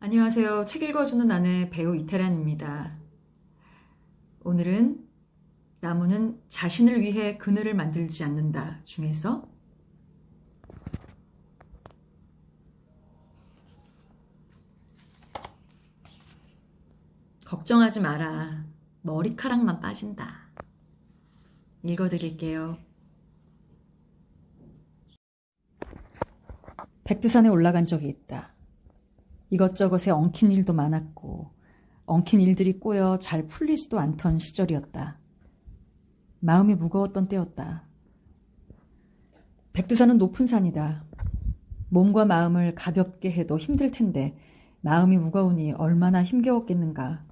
안녕하세요. 책 읽어주는 아내 배우 이태란입니다. 오늘은 나무는 자신을 위해 그늘을 만들지 않는다 중에서 걱정하지 마라. 머리카락만 빠진다. 읽어드릴게요. 백두산에 올라간 적이 있다. 이것저것에 엉킨 일도 많았고 엉킨 일들이 꼬여 잘 풀리지도 않던 시절이었다. 마음이 무거웠던 때였다. 백두산은 높은 산이다. 몸과 마음을 가볍게 해도 힘들 텐데 마음이 무거우니 얼마나 힘겨웠겠는가.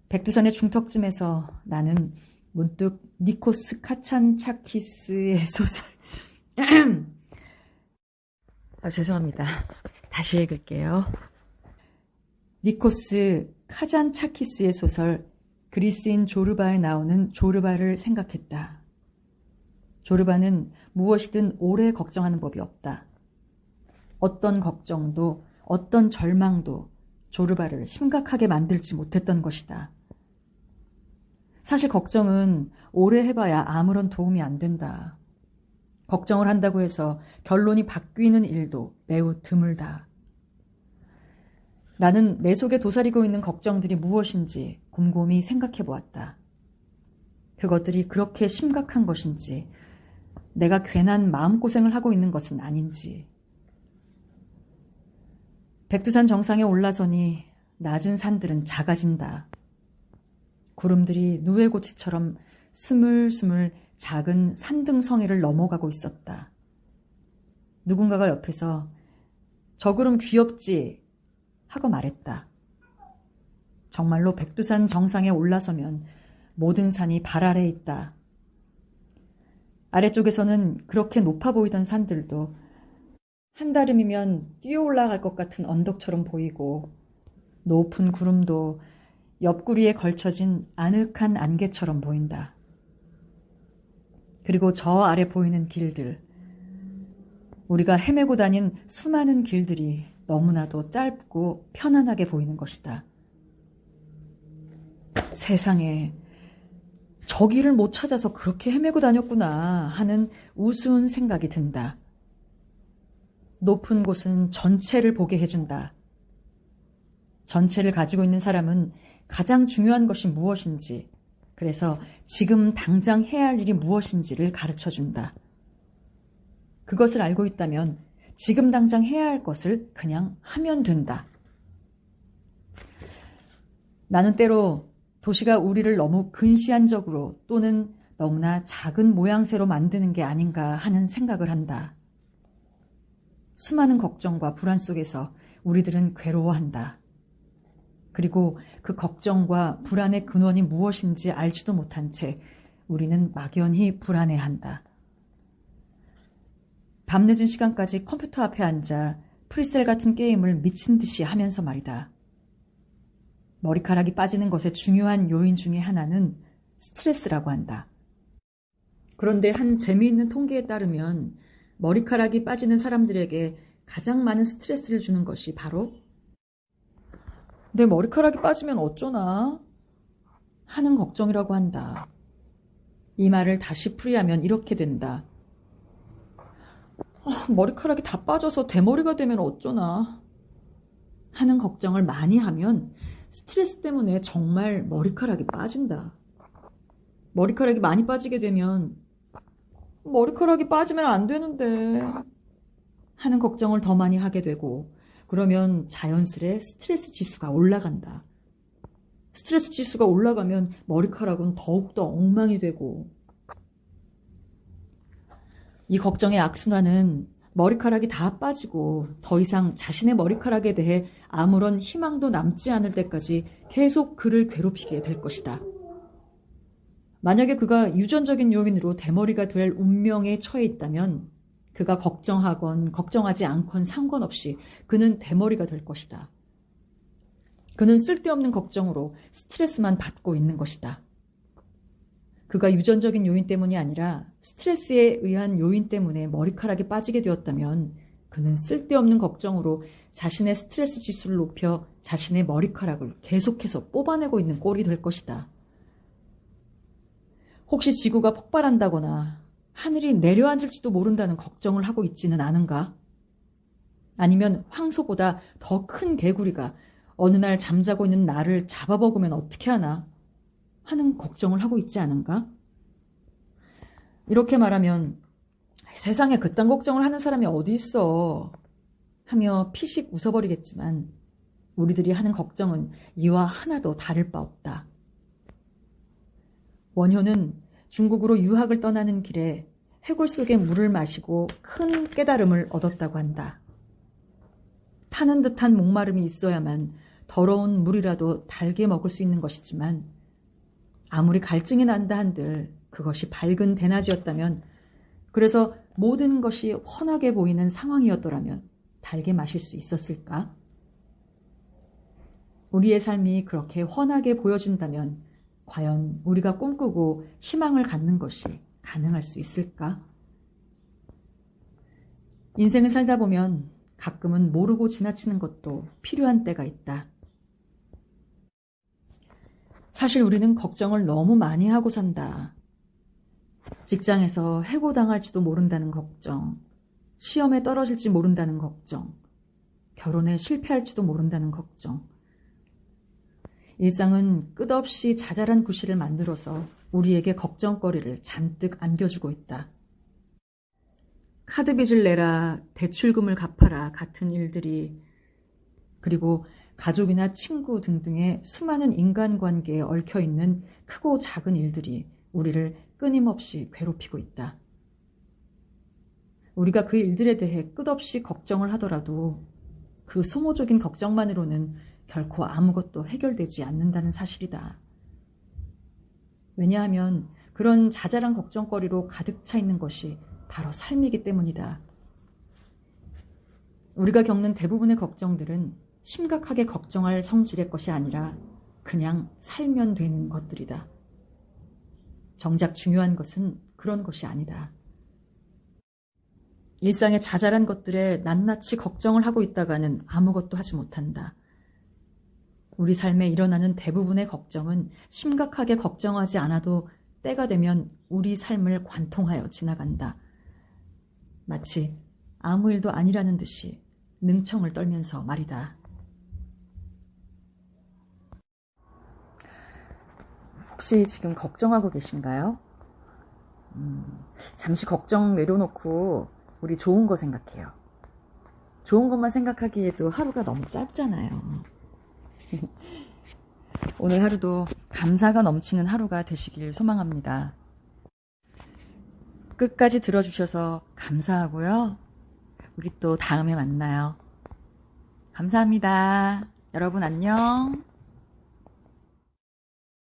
백두산의 중턱쯤에서 나는 문득 니코스 카찬차키스의 소설 죄송합니다. 다시 읽을게요. 니코스 카잔차키스의 소설 그리스인 조르바에 나오는 조르바를 생각했다. 조르바는 무엇이든 오래 걱정하는 법이 없다. 어떤 걱정도 어떤 절망도 조르바를 심각하게 만들지 못했던 것이다. 사실 걱정은 오래 해봐야 아무런 도움이 안 된다. 걱정을 한다고 해서 결론이 바뀌는 일도 매우 드물다. 나는 내 속에 도사리고 있는 걱정들이 무엇인지 곰곰이 생각해 보았다. 그것들이 그렇게 심각한 것인지, 내가 괜한 마음고생을 하고 있는 것은 아닌지. 백두산 정상에 올라서니 낮은 산들은 작아진다. 구름들이 누에고치처럼 스물스물 작은 산등성이를 넘어가고 있었다. 누군가가 옆에서 저 구름 귀엽지? 하고 말했다. 정말로 백두산 정상에 올라서면 모든 산이 발 아래에 있다. 아래쪽에서는 그렇게 높아 보이던 산들도 한달음이면 뛰어 올라갈 것 같은 언덕처럼 보이고 높은 구름도 옆구리에 걸쳐진 아늑한 안개처럼 보인다. 그리고 저 아래 보이는 길들, 우리가 헤매고 다닌 수많은 길들이 너무나도 짧고 편안하게 보이는 것이다. 세상에, 저 길을 못 찾아서 그렇게 헤매고 다녔구나 하는 우스운 생각이 든다. 높은 곳은 전체를 보게 해준다. 전체를 가지고 있는 사람은 가장 중요한 것이 무엇인지, 그래서 지금 당장 해야 할 일이 무엇인지를 가르쳐준다. 그것을 알고 있다면 지금 당장 해야 할 것을 그냥 하면 된다. 나는 때로 도시가 우리를 너무 근시안적으로 또는 너무나 작은 모양새로 만드는 게 아닌가 하는 생각을 한다. 수많은 걱정과 불안 속에서 우리들은 괴로워한다. 그리고 그 걱정과 불안의 근원이 무엇인지 알지도 못한 채 우리는 막연히 불안해한다. 밤늦은 시간까지 컴퓨터 앞에 앉아 프리셀 같은 게임을 미친 듯이 하면서 말이다. 머리카락이 빠지는 것의 중요한 요인 중에 하나는 스트레스라고 한다. 그런데 한 재미있는 통계에 따르면 머리카락이 빠지는 사람들에게 가장 많은 스트레스를 주는 것이 바로 내 머리카락이 빠지면 어쩌나 하는 걱정이라고 한다. 이 말을 다시 풀이하면 이렇게 된다. 머리카락이 다 빠져서 대머리가 되면 어쩌나 하는 걱정을 많이 하면 스트레스 때문에 정말 머리카락이 빠진다. 머리카락이 많이 빠지게 되면 머리카락이 빠지면 안 되는데 하는 걱정을 더 많이 하게 되고, 그러면 자연스레 스트레스 지수가 올라간다. 스트레스 지수가 올라가면 머리카락은 더욱더 엉망이 되고, 이 걱정의 악순환은 머리카락이 다 빠지고 더 이상 자신의 머리카락에 대해 아무런 희망도 남지 않을 때까지 계속 그를 괴롭히게 될 것이다. 만약에 그가 유전적인 요인으로 대머리가 될 운명에 처해 있다면 그가 걱정하건 걱정하지 않건 상관없이 그는 대머리가 될 것이다. 그는 쓸데없는 걱정으로 스트레스만 받고 있는 것이다. 그가 유전적인 요인 때문이 아니라 스트레스에 의한 요인 때문에 머리카락이 빠지게 되었다면 그는 쓸데없는 걱정으로 자신의 스트레스 지수를 높여 자신의 머리카락을 계속해서 뽑아내고 있는 꼴이 될 것이다. 혹시 지구가 폭발한다거나 하늘이 내려앉을지도 모른다는 걱정을 하고 있지는 않은가? 아니면 황소보다 더 큰 개구리가 어느 날 잠자고 있는 나를 잡아먹으면 어떻게 하나 하는 걱정을 하고 있지 않은가? 이렇게 말하면 세상에 그딴 걱정을 하는 사람이 어디 있어 하며 피식 웃어버리겠지만 우리들이 하는 걱정은 이와 하나도 다를 바 없다. 원효는 중국으로 유학을 떠나는 길에 해골 속의 물을 마시고 큰 깨달음을 얻었다고 한다. 타는 듯한 목마름이 있어야만 더러운 물이라도 달게 먹을 수 있는 것이지만 아무리 갈증이 난다 한들 그것이 밝은 대낮이었다면, 그래서 모든 것이 훤하게 보이는 상황이었더라면 달게 마실 수 있었을까? 우리의 삶이 그렇게 훤하게 보여진다면 과연 우리가 꿈꾸고 희망을 갖는 것이 가능할 수 있을까? 인생을 살다 보면 가끔은 모르고 지나치는 것도 필요한 때가 있다. 사실 우리는 걱정을 너무 많이 하고 산다. 직장에서 해고당할지도 모른다는 걱정, 시험에 떨어질지 모른다는 걱정, 결혼에 실패할지도 모른다는 걱정. 일상은 끝없이 자잘한 구실을 만들어서 우리에게 걱정거리를 잔뜩 안겨주고 있다. 카드빚을 내라, 대출금을 갚아라 같은 일들이, 그리고 가족이나 친구 등등의 수많은 인간관계에 얽혀있는 크고 작은 일들이 우리를 끊임없이 괴롭히고 있다. 우리가 그 일들에 대해 끝없이 걱정을 하더라도 그 소모적인 걱정만으로는 결코 아무것도 해결되지 않는다는 사실이다. 왜냐하면 그런 자잘한 걱정거리로 가득 차 있는 것이 바로 삶이기 때문이다. 우리가 겪는 대부분의 걱정들은 심각하게 걱정할 성질의 것이 아니라 그냥 살면 되는 것들이다. 정작 중요한 것은 그런 것이 아니다. 일상의 자잘한 것들에 낱낱이 걱정을 하고 있다가는 아무것도 하지 못한다. 우리 삶에 일어나는 대부분의 걱정은 심각하게 걱정하지 않아도 때가 되면 우리 삶을 관통하여 지나간다. 마치 아무 일도 아니라는 듯이 능청을 떨면서 말이다. 혹시 지금 걱정하고 계신가요? 잠시 걱정 내려놓고 우리 좋은 거 생각해요. 좋은 것만 생각하기에도 하루가 너무 짧잖아요. 오늘 하루도 감사가 넘치는 하루가 되시길 소망합니다. 끝까지 들어주셔서 감사하고요. 우리 또 다음에 만나요. 감사합니다. 여러분 안녕.